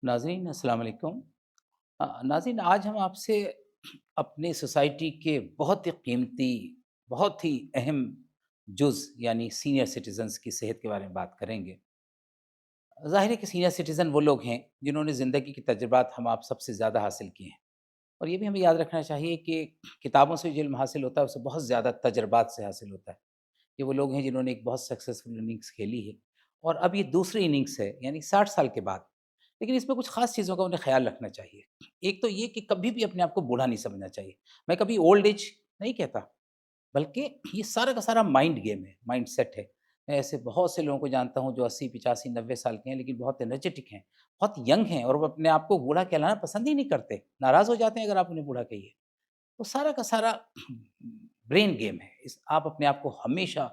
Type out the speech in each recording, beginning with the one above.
नाज़रीन अस्सलाम वालेकुम। नाज़रीन आज हम आपसे अपनी सोसाइटी के बहुत ही कीमती, बहुत ही अहम जुज़ यानी सीनियर सिटीज़न्स की सेहत के बारे में बात करेंगे। ज़ाहिर है कि सीनियर सिटीज़न वो लोग हैं जिन्होंने ज़िंदगी की तजुर्बात हम आप सबसे ज़्यादा हासिल किए हैं। और ये भी हमें याद रखना चाहिए कि किताबों से जो इल्म हासिल होता है उससे बहुत ज़्यादा तजुर्बात से हासिल होता है। ये वो लोग हैं जिन्होंने एक बहुत सक्सेसफुल इनिंग्स खेली है और अब ये दूसरी इनिंग्स है यानी 60 साल के बाद। लेकिन इसमें कुछ ख़ास चीज़ों का उन्हें ख़्याल रखना चाहिए। एक तो ये कि कभी भी अपने आप को बूढ़ा नहीं समझना चाहिए। मैं कभी ओल्ड एज नहीं कहता, बल्कि ये सारा का सारा माइंड गेम है, माइंडसेट है। मैं ऐसे बहुत से लोगों को जानता हूँ जो 80, 85, 90 साल के हैं लेकिन बहुत एनर्जेटिक हैं, बहुत यंग हैं और वो अपने आप को बूढ़ा कहलाना पसंद ही नहीं करते। नाराज़ हो जाते हैं अगर आप उन्हें बूढ़ा कहिए। तो सारा का सारा ब्रेन गेम है। इस आप अपने आप को हमेशा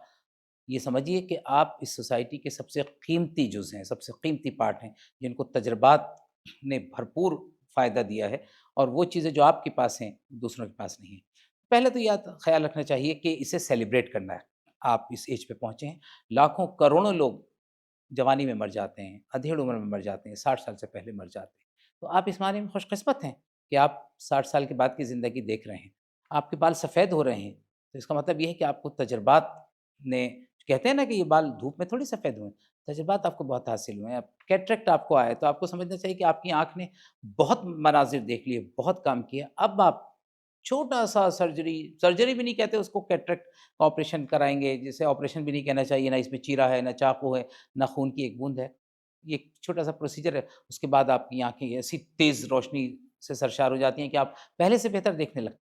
ये समझिए कि आप इस सोसाइटी के सबसे कीमती जुज़ हैं, सबसे कीमती पार्ट हैं, जिनको तजुर्बात ने भरपूर फ़ायदा दिया है और वो चीज़ें जो आपके पास हैं, दूसरों के पास नहीं है। पहले तो यह ख़्याल रखना चाहिए कि इसे सेलिब्रेट करना है। आप इस एज पे पहुँचे हैं, लाखों, करोड़ों लोग जवानी में मर जाते हैं, अधेड़ उम्र में मर जाते हैं, 60 साल से पहले मर जाते हैं। तो आप इस मायने में खुशकिस्मत हैं कि आप 60 साल के बाद की ज़िंदगी देख रहे हैं। आपके बाल सफ़ेद हो रहे हैं, तो इसका मतलब ये है कि आपको तजुर्बात ने कहते हैं ना कि ये बाल धूप में थोड़ी सफ़ेद हुए हैं, तजुर्बात आपको बहुत हासिल हुए हैं। अब कैटरेक्ट आपको आया है, तो आपको समझना चाहिए कि आपकी आँख ने बहुत मनाज़िर देख लिए, बहुत काम किया। अब आप छोटा-सा सर्जरी सर्जरी भी नहीं कहते उसको, कैटरेक्ट का ऑपरेशन कराएँगे, जिसे ऑपरेशन भी नहीं कहना चाहिए, ना इसमें चीरा है, ना चाकू है, ना खून की एक बूँद है। ये एक छोटा-सा प्रोसीजर है, उसके बाद आपकी आँखें ऐसी तेज़ रोशनी से सरशार हो जाती हैं कि आप पहले से बेहतर देखने लगते हैं।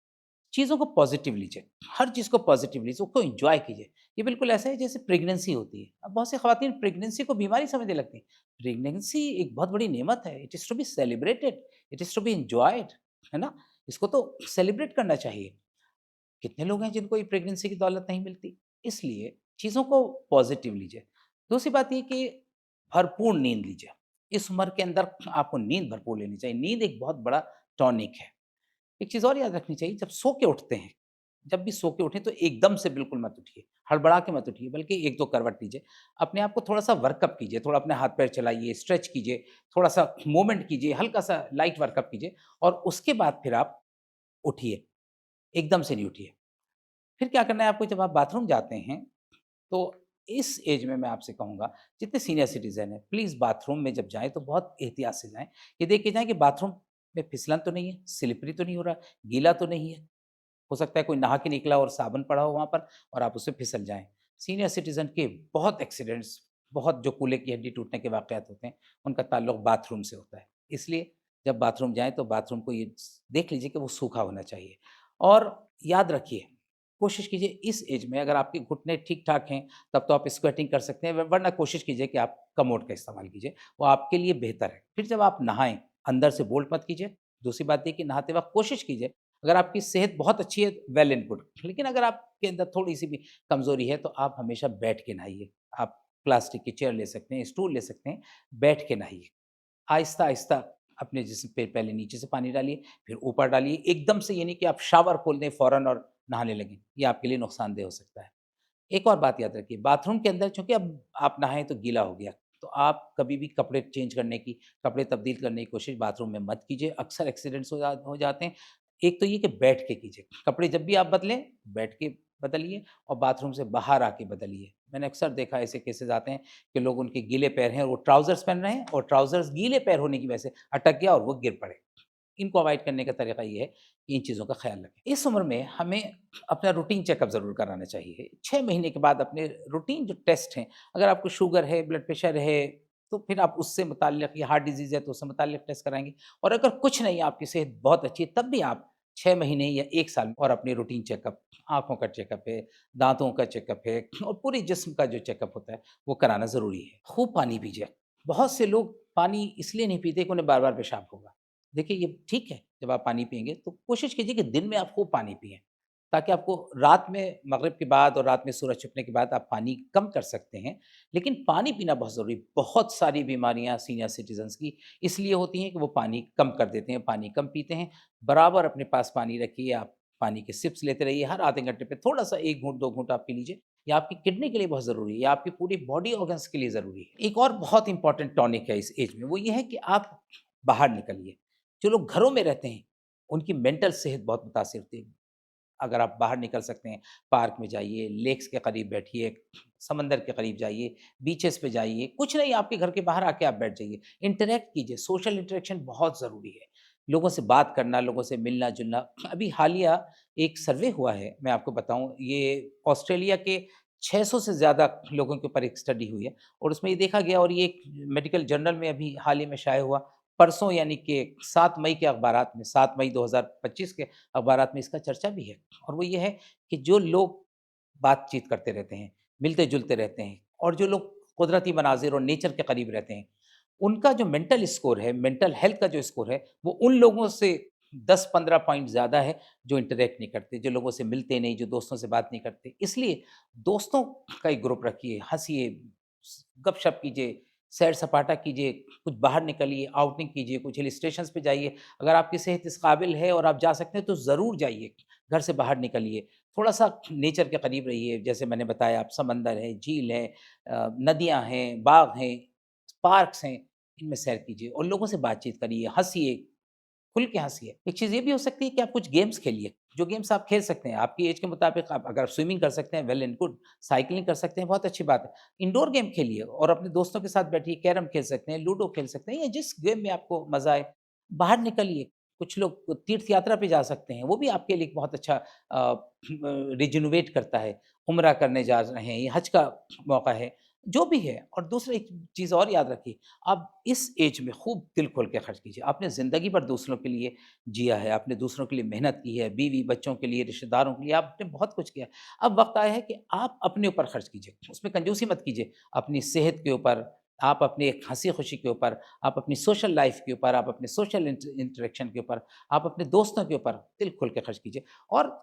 चीज़ों को पॉज़िटिव लीजिए, हर चीज़ को पॉज़िटिव लीजिए, उसको एन्जॉय कीजिए। ये बिल्कुल ऐसा है जैसे प्रेगनेंसी होती है। अब बहुत सी ख़वातीन प्रेगनेंसी को बीमारी समझने लगती हैं। प्रेगनेंसी एक बहुत बड़ी नेमत है, it is to be celebrated, it is to be enjoyed, है ना? इसको तो सेलिब्रेट करना चाहिए। कितने लोग हैं जिनको ये प्रेगनेंसी की दौलत नहीं मिलती? इसलिए चीज़ों को पॉज़िटिव लीजिए। दूसरी बात ये कि भरपूर नींद लीजिए। इस उम्र के अंदर आपको नींद भरपूर लेनी चाहिए। नींद एक बहुत बड़ा टॉनिक है। एक चीज़ और याद रखनी चाहिए, जब सो के उठते हैं, जब भी सो के उठें तो एकदम से बिल्कुल मत उठिए, हड़बड़ा के मत उठिए, बल्कि 1-2 करवट लीजिए। अपने आप को थोड़ा-सा वर्कअप कीजिए, थोड़ा अपने हाथ-पैर चलाइए, स्ट्रेच कीजिए, थोड़ा-सा मूवमेंट कीजिए, हल्का-सा लाइट वर्कअप कीजिए और उसके बाद फिर आप उठिए, एकदम से नहीं उठिए। फिर क्या करना है आपको, जब आप बाथरूम जाते हैं, तो इस एज में मैं आपसे कहूँगा, जितने सीनियर सिटीज़न हैं, प्लीज़ बाथरूम में जब जाएँ तो बहुत एहतियात से जाएँ। ये देख के जाएँ कि बाथरूम में फिसलन तो नहीं है, स्लिपरी तो नहीं हो रहा, गीला तो नहीं है। हो सकता है कोई नहा के निकला और साबुन पड़ा हो वहाँ पर और आप उससे फिसल जाएँ। सीनियर सिटीज़न के बहुत एक्सीडेंट्स, बहुत जो कूल्हे की हड्डी टूटने के वाक़यात होते हैं, उनका ताल्लुक बाथरूम से होता है। इसलिए जब बाथरूम जाएँ तो बाथरूम को ये देख लीजिए कि वो सूखा होना चाहिए। और याद रखिए, कोशिश कीजिए इस एज में अगर आपके घुटने ठीक-ठाक हैं, तब तो आप स्क्वेटिंग कर सकते हैं, वरना कोशिश कीजिए कि आप कमोड का इस्तेमाल कीजिए, वो आपके लिए बेहतर है। फिर जब आप नहाएँ, अंदर से बोल्ट मत कीजिए। दूसरी बात ये कि नहाते वक़्त कोशिश कीजिए, अगर आपकी सेहत बहुत अच्छी है, वेल एंड गुड, लेकिन अगर आपके अंदर थोड़ी-सी भी कमज़ोरी है, तो आप हमेशा बैठ के नहाइए। आप प्लास्टिक की चेयर ले सकते हैं, स्टूल ले सकते हैं, बैठ के नहाइए। आहिस्ता-आहिस्ता अपने जिस्म पे पहले नीचे से पानी डालिए, फिर ऊपर डालिए। एकदम से ये नहीं कि आप शावर खोल दें फ़ौरन और नहाने लगें, ये आपके लिए नुकसानदेह हो सकता है। एक और बात याद रखिए, बाथरूम के अंदर चूँकि अब आप नहाए तो गीला हो गया, तो आप कभी भी कपड़े चेंज करने की, कपड़े तब्दील करने की कोशिश बाथरूम में मत कीजिए, अक्सर एक्सीडेंट्स हो जाते हैं। एक तो ये कि बैठ के कीजिए, कपड़े जब भी आप बदलें, बैठ के बदलिए और बाथरूम से बाहर आके बदलिए। मैंने अक्सर देखा है ऐसे केसेज़ आते हैं कि लोग, उनके गीले पैर हैं और वो ट्राउज़र्स पहन रहे हैं और ट्राउज़र्स गीले पैर होने की वजह से अटक गया और वो गिर पड़े। इनको अवॉइड करने का तरीका ये है कि इन चीज़ों का ख़्याल रखें। इस उम्र में हमें अपना रूटीन चेकअप ज़रूर कराना चाहिए। 6 महीने के बाद अपने रूटीन जो टेस्ट हैं, अगर आपको शुगर है, ब्लड प्रेशर है, तो फिर आप उससे मुताल्लिक़, या हार्ट डिज़ीज़ है तो उससे मुताल्लिक़ टेस्ट कराएँगे और अगर कुछ नहीं है, आपकी सेहत बहुत अच्छी है, तब भी आप 6 महीने या 1 साल और अपनी रूटीन चेकअप, आँखों का चेकअप है, दाँतों का चेकअप है और पूरे जिस्म का जो चेकअप होता है, वो कराना ज़रूरी है। खूब पानी पीजिए। बहुत से लोग पानी इसलिए नहीं पीते कि उन्हें बार-बार पेशाब होगा। देखिए, ये ठीक है, जब आप पानी पिएँगे तो कोशिश कीजिए कि दिन में आप खूब पानी पिएँ, ताकि आपको रात में, मगरिब के बाद और रात में सूरज छिपने के बाद आप पानी कम कर सकते हैं। लेकिन पानी पीना बहुत ज़रूरी है। बहुत सारी बीमारियाँ सीनियर सिटीज़न्स की इसलिए होती हैं कि वो पानी कम कर देते हैं, पानी कम पीते हैं। बराबर अपने पास पानी रखिए, आप पानी के सिप्स लेते रहिए, हर आधे घंटे पे थोड़ा-सा 1 घूँट, 2 घूँट आप पी लीजिए। ये आपकी किडनी के लिए बहुत ज़रूरी है, ये आपकी पूरी बॉडी ऑर्गन्स के लिए ज़रूरी है। एक और बहुत इम्पोर्टेंट टॉनिक है इस एज में, वो ये है कि आप बाहर निकलिए। जो लोग घरों में रहते हैं, उनकी मेंटल सेहत बहुत मुतासिर होती है। अगर आप बाहर निकल सकते हैं, पार्क में जाइए, लेक्स के करीब बैठिए, समंदर के करीब जाइए, बीचेस पे जाइए, कुछ नहीं आपके घर के बाहर आके आप बैठ जाइए। इंटरैक्ट कीजिए, सोशल इंटरेक्शन बहुत ज़रूरी है। लोगों से बात करना, लोगों से मिलना-जुलना। अभी हालिया एक सर्वे हुआ है, मैं आपको बताऊँ, ये ऑस्ट्रेलिया के 600 से ज़्यादा लोगों के ऊपर एक स्टडी हुई है और उसमें ये देखा गया और ये एक मेडिकल जर्नल में अभी हाल ही में शाया हुआ, परसों यानी कि 7 मई के अखबारात में, 7 मई 2025 के अखबारात में इसका चर्चा भी है और वो ये है कि जो लोग बातचीत करते रहते हैं, मिलते-जुलते रहते हैं और जो लोग कुदरती मनाज़िर और नेचर के करीब रहते हैं, उनका जो मेंटल स्कोर है, मेंटल हेल्थ का जो स्कोर है, वो उन लोगों से 10-15 पॉइंट ज़्यादा है, जो इंटरैक्ट नहीं करते, जो लोगों से मिलते नहीं, जो दोस्तों से बात नहीं करते। इसलिए दोस्तों का एक ग्रुप रखिए, हँसिए, गपशप कीजिए, सैर-सपाटा कीजिए, कुछ बाहर निकलिए, आउटिंग कीजिए, कुछ हिल स्टेशंस पे जाइए। अगर आपकी सेहत इस काबिल है और आप जा सकते हैं, तो ज़रूर जाइए, घर से बाहर निकलिए। थोड़ा-सा नेचर के करीब रहिए, जैसे मैंने बताया, आप समंदर है, झील है, नदियाँ हैं, बाग हैं, पार्क्स हैं, इनमें सैर कीजिए और लोगों से बातचीत करिए, हँसिए, खुल के हँसिए। एक चीज़ ये भी हो सकती है कि आप कुछ गेम्स खेलिए, जो गेम्स आप खेल सकते हैं, आपकी ऐज के मुताबिक आप अगर स्विमिंग कर सकते हैं, वेल एंड गुड, साइक्लिंग कर सकते हैं, बहुत अच्छी बात है। इंडोर गेम खेलिए और अपने दोस्तों के साथ बैठिए, कैरम खेल सकते हैं, लूडो खेल सकते हैं या जिस गेम में आपको मज़ा आए। बाहर निकलिए, कुछ लोग तीर्थ यात्रा पे जा सकते हैं, वो भी आपके लिए एक बहुत अच्छा रिजेनरेट करता है। उम्रा करने जा रहे हैं, ये हज का मौका है, जो भी है। और दूसरा एक चीज़ और याद रखिए, आप इस एज में खूब दिल खोल के खर्च कीजिए। आपने ज़िंदगी भर दूसरों के लिए जिया है, आपने दूसरों के लिए मेहनत की है, बीवी, बच्चों के लिए, रिश्तेदारों के लिए आपने बहुत कुछ किया है। अब वक़्त आया है कि आप अपने ऊपर खर्च कीजिए, उसमें कंजूसी मत कीजिए। अपनी सेहत के ऊपर, आप अपनी एक हँसी-खुशी के ऊपर, आप अपनी सोशल लाइफ़ के ऊपर, आप अपने सोशल इंटरेक्शन के ऊपर, आप अपने दोस्तों के ऊपर दिल खोल के खर्च कीजिए और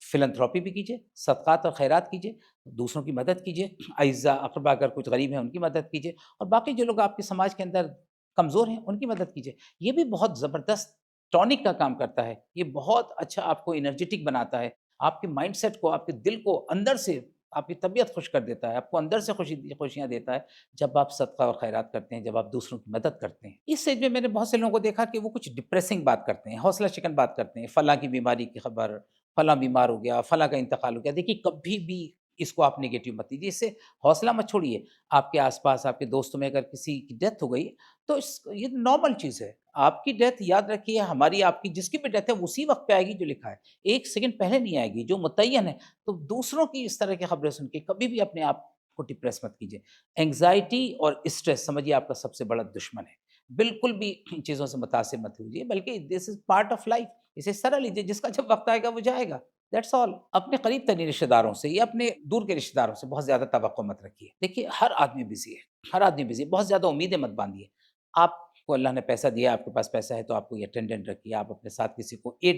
फ़िलैंथ्रोपी भी कीजिए, सदक़ात और ख़ैरात कीजिए, दूसरों की मदद कीजिए, अइज़्ज़ा, अक़रबा अगर कुछ गरीब हैं उनकी मदद कीजिए और बाकी जो लोग आपके समाज के अंदर कमज़ोर हैं, उनकी मदद कीजिए। ये भी बहुत ज़बरदस्त टॉनिक का काम करता है। ये बहुत अच्छा आपको एनर्जेटिक बनाता है। आपके माइंडसेट को, आपके दिल को अंदर से, आपकी तबीयत खुश कर देता है। आपको अंदर से खुशियाँ देता है, जब आप सदका और खैरात करते हैं, जब आप दूसरों की मदद करते हैं। इस एज में मैंने बहुत से लोगों को देखा कि वो कुछ डिप्रेसिंग बात करते हैं, हौसला शिकन बात करते हैं, फलाँ की बीमारी की खबर, फलाँ बीमार हो गया, फलाँ का इंतकाल हो गया। देखिए, कभी भी इसको आप नेगेटिव मत लीजिए, इससे हौसला मत छोड़िए। आपके आस-पास, आपके दोस्तों में अगर किसी की डेथ हो गई, तो ये नॉर्मल चीज़ है। आपकी डेथ याद रखिए, हमारी आपकी जिसकी भी डेथ है वो उसी वक़्त पे आएगी जो लिखा है। 1 सेकंड पहले नहीं आएगी, जो मुतय्यन है। तो दूसरों की इस तरह की खबरें सुन के कभी भी अपने आप को डिप्रेस मत कीजिए। एंग्ज़ायटी और स्ट्रेस समझिए आपका सबसे बड़ा दुश्मन है। बिल्कुल भी इन चीज़ों से मुतासिर मत होइए, बल्कि this is part of life. इसे सरल लीजिए, जिसका जब वक़्त आएगा वो जाएगा, दैट्स ऑल। अपने करीब तरीन रिश्तेदारों से या अपने दूर के रिश्तेदारों से बहुत ज़्यादा तवक्को मत रखिए। देखिए, हर आदमी बिज़ी है, हर आदमी बिज़ी है, बहुत ज़्यादा उम्मीदें मत बाँधिए। आपको अल्लाह ने पैसा दिया, आपके पास पैसा है तो आप कोई अटेंडेंट रखिए, आप अपने साथ किसी को एड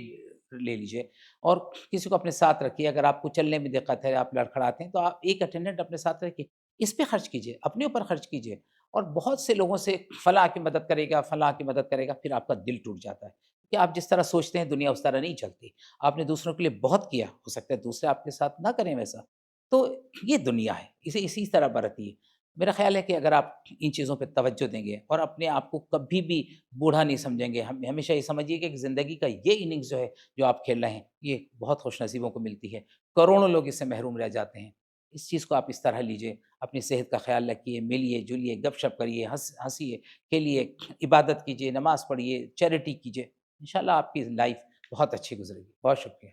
ले लीजिए और किसी को अपने साथ रखिए। अगर आपको चलने में दिक्कत है, आप लड़खड़ाते हैं, तो आप एक अटेंडेंट अपने साथ रखिए। इस पे खर्च कीजिए, अपने ऊपर खर्च कीजिए और बहुत से लोगों से फलाँ आके मदद करेगा, फलाँ आके मदद करेगा, फिर आपका दिल टूट जाता है। कि आप जिस तरह सोचते हैं, दुनिया उस तरह नहीं चलती। आपने दूसरों के लिए बहुत किया, हो सकता है दूसरे आपके साथ ना करें वैसा। तो ये दुनिया है, इसे इसी तरह बरतिए। मेरा ख़्याल है कि अगर आप इन चीज़ों पे तवज्जो देंगे और अपने आप को कभी भी बूढ़ा नहीं समझेंगे, हम हमेशा ये समझिए कि ज़िंदगी का ये इनिंग्स जो है, जो आप खेल रहे हैं, ये बहुत खुशनसीबों को मिलती है। करोड़ों लोग इससे महरूम रह जाते हैं। इस चीज़ को आप इस तरह लीजिए, अपनी सेहत का ख़्याल रखिए, मिलिए-जुलिए, गप-शप करिए, हँसिए, खेलिए, इबादत कीजिए, नमाज़ पढ़िए, चैरिटी कीजिए। इंशाअल्लाह आपकी लाइफ़ बहुत अच्छी गुज़रेगी। बहुत शुक्रिया।